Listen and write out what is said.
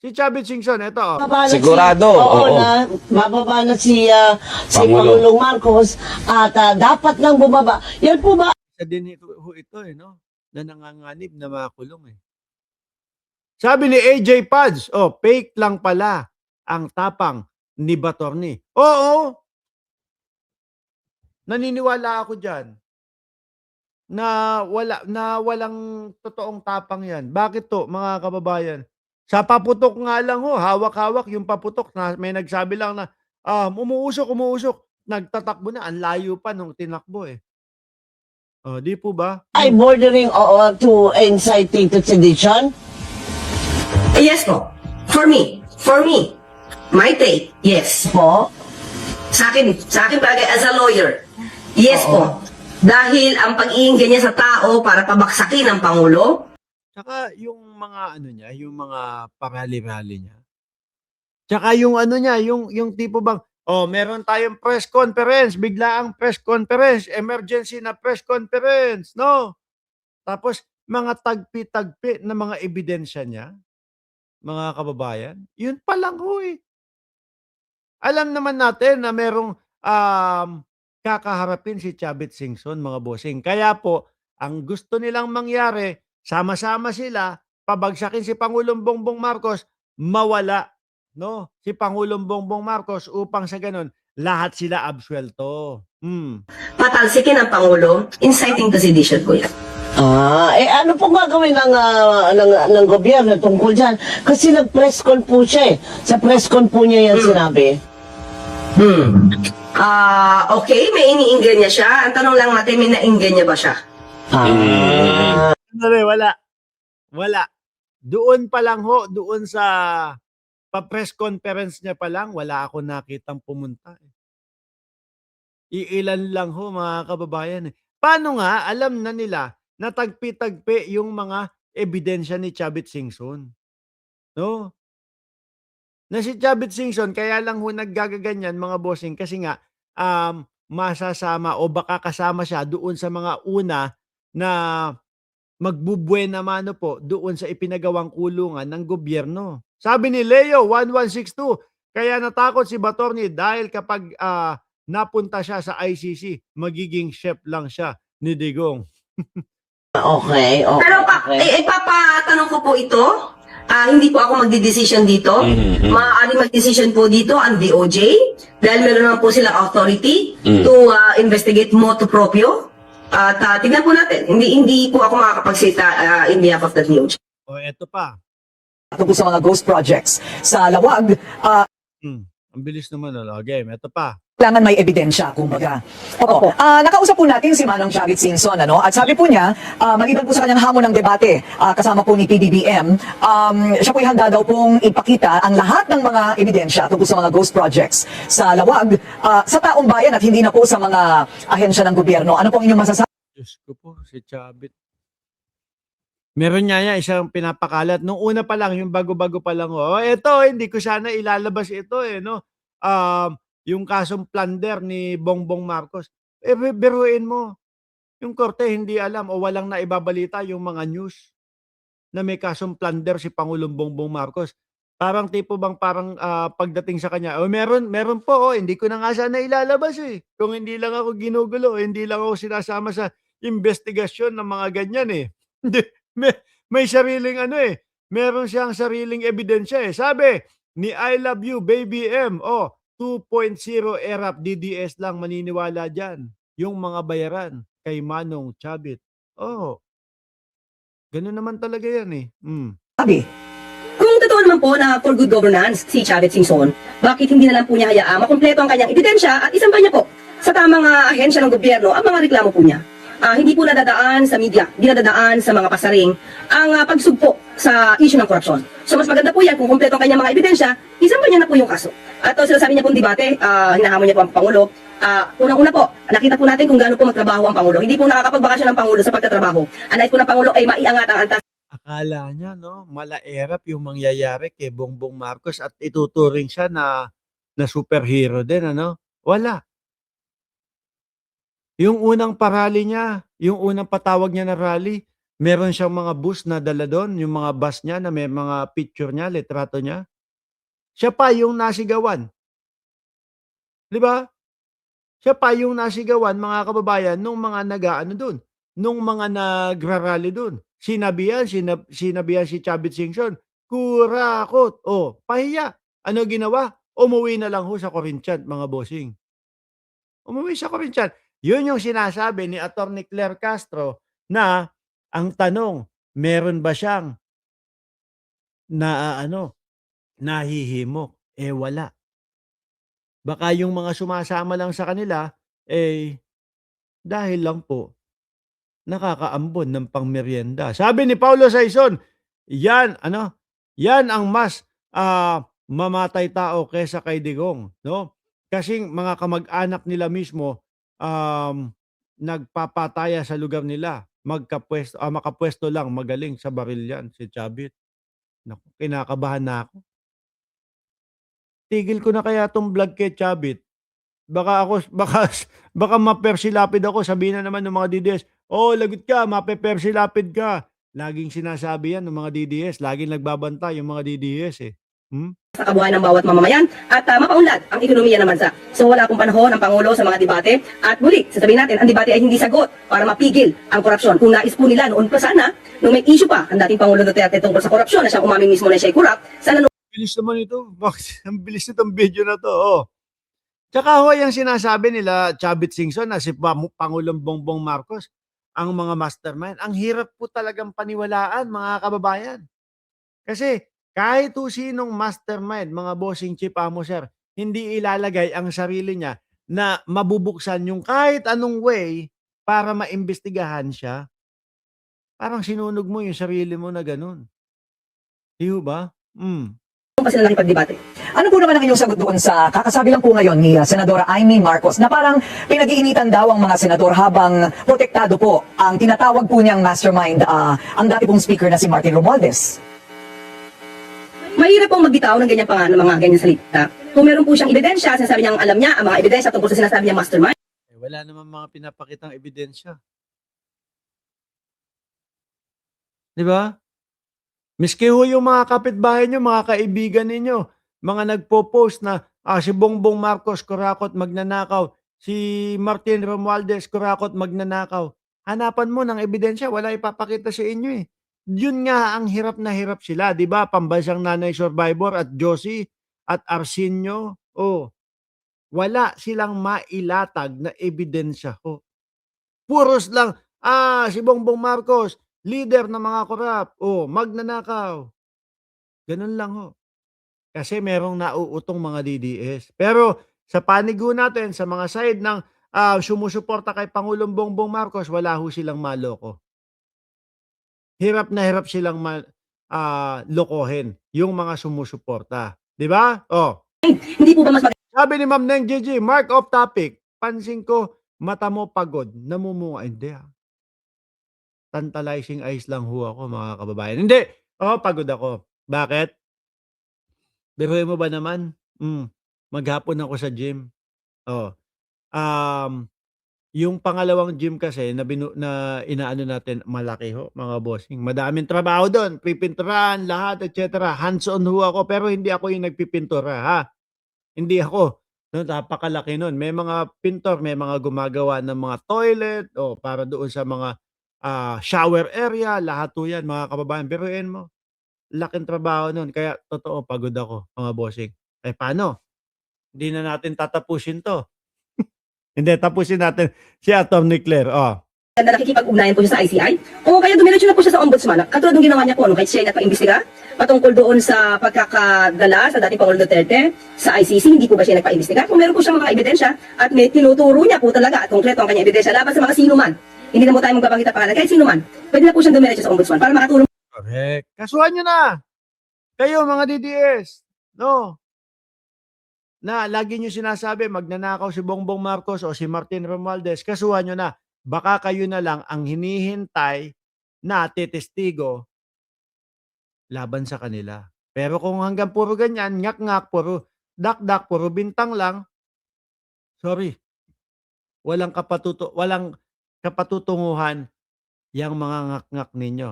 Si Chavit Singson, ito. Bababa na Sigurado, oo, oo. na bababa na si Pangulo. Pangulong Marcos at dapat nang bumaba. Yan po ba Isa din ito, no? Na nanganganib na makulong, eh. Sabi ni AJ Pads, fake lang pala ang tapang ni Batorni. Oo, naniniwala ako dyan na walang totoong tapang yan. Bakit to, mga kababayan? Sa paputok nga lang hawak-hawak yung paputok na may nagsabi lang na umuusok. Nagtatakbo na, ang layo pa nung tinakbo eh. Di po ba? ay bordering to inciting to sedition? Yes po. For me, my take, yes. Po? Sa akin bagay as a lawyer, yes po. Dahil ang pag-iinggan niya sa tao para pabaksakin ang Pangulo, Tsaka yung mga ano niya, yung mga parali-rali niya. Tsaka yung ano niya, yung tipo bang, meron tayong press conference, biglaang press conference, emergency na press conference, no? Tapos mga tagpi-tagpi na mga ebidensya niya, mga kababayan, yun pa lang ho eh. Alam naman natin na merong kakaharapin si Chavit Singson, mga bossing. Kaya po, ang gusto nilang mangyari, sama-sama sila, pabagsakin si Pangulong Bongbong Marcos, mawala, no? Si Pangulong Bongbong Marcos upang sa ganun, lahat sila absuelto. patalsikin ang Pangulo, inciting to sedition po yan. Ano po gagawin ng gobyerno tungkol dyan? Kasi nag-press con po siya eh. Sa press con po niya yan sinabi. Okay, may iniinggan niya siya. Ang tanong lang natin, may nainggan niya ba siya? Sandali, wala. Doon pa lang ho, doon sa pa-press conference niya pa lang, wala ako nakitang pumunta. Iilan lang ho, mga kababayan. Paano nga alam na nila na tagpi-tagpi yung mga ebidensya ni Chavit Singson? No? Na si Chavit Singson, kaya lang ho naggagaganyan, mga bossing, kasi nga, masasama o baka kasama siya doon sa mga una na magbubuena mano po doon sa ipinagawang kulungan ng gobyerno. Sabi ni Leo 1162, kaya natakot si Batorni dahil kapag napunta siya sa ICC, magiging chef lang siya ni Digong. Okay. Pero ipapatanong ko po ito, hindi po ako magdi-decision dito. Maaari mag-decision po dito ang DOJ dahil meron naman po silang authority to investigate motu proprio. At tignan po natin, hindi po ako makakapagsalita in behalf of the DOJ. Eto pa. Tungkol sa mga ghost projects sa Lawag, Ang bilis naman. Game. Eto pa. kailangan may ebidensya, kumbaga. Opo. Nakausap po natin si Manong Chavit Singson, at sabi po niya, maliban po sa kanyang hamon ng debate, kasama po ni PBBM, siya po'y handa daw pong ipakita ang lahat ng mga ebidensya tungkol sa mga ghost projects sa Lawag, sa taong bayan at hindi na po sa mga ahensya ng gobyerno. Ano pong inyong masasabi? Diyos ko po, si Chavit. Meron niya isang pinapakalat. Nung una pa lang, yung bago-bago pa lang. Eto, hindi ko sana ilalabas ito no? Yung kasong plunder ni Bongbong Marcos. Biruin mo. Yung korte hindi alam o walang naibabalita yung mga news na may kasong plunder si Pangulong Bongbong Marcos. Parang tipo bang pagdating sa kanya, meron po, hindi ko na nga sana ilalabas eh. Kung hindi lang ako ginugulo, hindi lang ako sinasama sa investigasyon ng mga ganyan eh. may sariling meron siyang sariling ebidensya eh. Sabi ni I Love You Baby M, 2.0 ERAP DDS lang maniniwala dyan. Yung mga bayaran kay Manong Chavit. Ganun naman talaga yan eh. Kung totoo naman po na for good governance si Chavit Singson, bakit hindi na lang po niya hayaan makumpleto ang kanyang ebidensya at isang niya po sa tamang ahensya ng gobyerno ang mga reklamo po niya? Hindi po nadadaan sa media, hindi nadadaan sa mga pasaring ang pagsugpo sa issue ng korupsyon. So mas maganda po yan kung kumpleto ang kanyang mga ebidensya, isang niya na po yung kaso. At sinasabi niya pong debate, hinahamon niya po ang Pangulo. Unang-una po, nakita po natin kung gaano po magtrabaho ang Pangulo. Hindi po nakakapagbakasyon ang Pangulo sa pagtatrabaho. Ang nais po ng Pangulo ay maiangat ang antas. Akala niya, malaerap yung mangyayari kay Bongbong Marcos at ituturing siya na superhero din, Wala. Yung unang parali niya, yung unang patawag niya na rally, Meron siyang mga bus na dala do'n, yung mga bus niya na may mga picture niya, litrato niya. Siya pa yung nasigawan, 'di ba? Siya pa yung nasigawan, mga kababayan, nung mga nag-aano dun, nung mga nagra-rally dun. Sinabihan si Chavit Singson, "Kurakot." Oh, pahiya. Ano ginawa? Umuwi na lang ho sa Corinthian, mga bossing. Umuwi sa Corinthian. Yun yung sinasabi ni Attorney Claire Castro na ang tanong, meron ba siyang naaano, nahihimok? Eh, wala. Baka yung mga sumasama lang sa kanila, eh, dahil lang po nakakaambon ng pangmeryenda. Sabi ni Paulo Saison, yan ano, yan ang mas mamatay tao kaysa kay Digong, no? Kasing mga kamag-anak nila mismo nagpapataya sa lugar nila. Makapwesto lang magaling sa baril yan si Chavit. Naku, kinakabahan na ako. Tigil ko na kaya tong vlog kay Chavit. Baka ako baka mapersilapid ako, sabihin na naman ng mga DDS, "Oh, lagot ka, mapepersilapid ka." Laging sinasabi 'yan ng mga DDS, laging nagbabanta yung mga DDS, eh. sa kabuhayan ng bawat mamamayan at mapaunlad ang ekonomiya ng bansa. So wala akong panahon ang Pangulo sa mga debate at muli, sasabihin natin, ang debate ay hindi sagot para mapigil ang korupsyon. Kung nais po nila noon pa sana, nung may issue pa ang dating Pangulo Duterte tungkol sa korupsyon na siyang umamin mismo na siya'y corrupt, sana Bilis naman ito, bakit ang bilis nitong video na 'to, oh. Tsaka ho yang sinasabi nila Chavit Singson na si Pangulong Bongbong Marcos ang mga mastermind, ang hirap po talagang paniwalaan, mga kababayan. Kasi kahit po sinong mastermind, mga bossing chief amo sir, hindi ilalagay ang sarili niya na mabubuksan yung kahit anong way para maimbestigahan siya. Parang sinunog mo yung sarili mo na gano'n. 'Di ho ba? pa sila nakipagdebate. Ano po naman ang inyong sagot doon sa kakasabi lang po ngayon ni Senadora Amy Marcos na parang pinag-iinitan daw ang mga senador habang protektado po ang tinatawag po niyang mastermind, ang dati pong speaker na si Martin Romualdez? Mahirap pong magbitaw ng ganyan ng mga ganyan salita. Kung meron po siyang ebidensya, sinasabi niyang alam niya ang mga ebidensya tungkol sa sinasabi niyang mastermind, Eh, wala namang mga pinapakitang ebidensya. 'Di ba? Miski ho yung mga kapitbahay niyo, mga kaibigan ninyo, mga nagpo-post na, si Bongbong Marcos kurakot magnanakaw, si Martin Romualdez kurakot magnanakaw. Hanapan mo ng ebidensya, wala ipapakita sa inyo, eh. Yun nga ang hirap na hirap sila, 'di ba? Pambansang nanay survivor at Josie at Arsenio, oh, wala silang mailatag na ebidensya ho. Puros lang, si Bongbong Marcos, leader ng mga korap, magnanakaw. Gano'n lang ho. Kasi merong nauutong mga DDS. Pero sa panig ho natin, sa mga side ng sumusuporta kay Pangulong Bongbong Marcos, wala ho silang maloko. Hirap na hirap silang lokohin yung mga sumusuporta. 'Di ba? Oh, hindi po ba mas sabi ni Ma'am Neng Gigi, mark off topic. Pansin ko, mata mo pagod, namumunga. Hindi, tantalizing eyes lang ho ako, mga kababayan. Hindi, pagod ako. Bakit? Biruin mo ba naman, maghapon ako sa gym. Oh, um, yung pangalawang gym kasi na inaano natin malaki ho, mga bossing. Madaming trabaho do'n, pipinturahan, lahat, et cetera. Hands-on ho ako, pero hindi ako yung nagpipintura, ha. Hindi ako. No, napakalaki nun. May mga pintor, may mga gumagawa ng mga toilet, para doon sa mga, shower area, lahat po 'yan, mga kababayan. Biruin mo, laking trabaho nun. Kaya totoo pagod ako, mga bossing. Eh, paano? Hindi na natin tatapusin 'to. Hindi, tapusin natin si Attorney Claire, na nakikipag-ugnayan po siya sa ICI, o kaya dumiretso na po siya sa ombudsman, katulad ng ginawa niya po, kahit siya ay nagpa-imbestiga, patungkol doon sa pagkakadala sa dating Pangulo Duterte sa ICC, hindi po ba siya nagpa-imbestiga? Kung meron po siyang mga ebidensya, at may tinuturo niya po talaga at konkreto ang kanyang ebidensya laban sa mga sino man, hindi na po tayo magbabanggit ang pangalan, kahit sino man, pwede na po siyang dumiretso sa ombudsman para makatulong correct. Kasuhan niyo na. Kayo mga DDS, no? Na lagi niyo sinasabi magnanakaw si Bongbong Marcos o si Martin Romualdez, kasuhan niyo na. Baka kayo na lang ang hinihintay na titestigo laban sa kanila. Pero kung hanggang puro ganyan, ngak-ngak, puro dak-dak, puro bintang lang, sorry, walang kapatutunguhan yang mga ngak-ngak ninyo.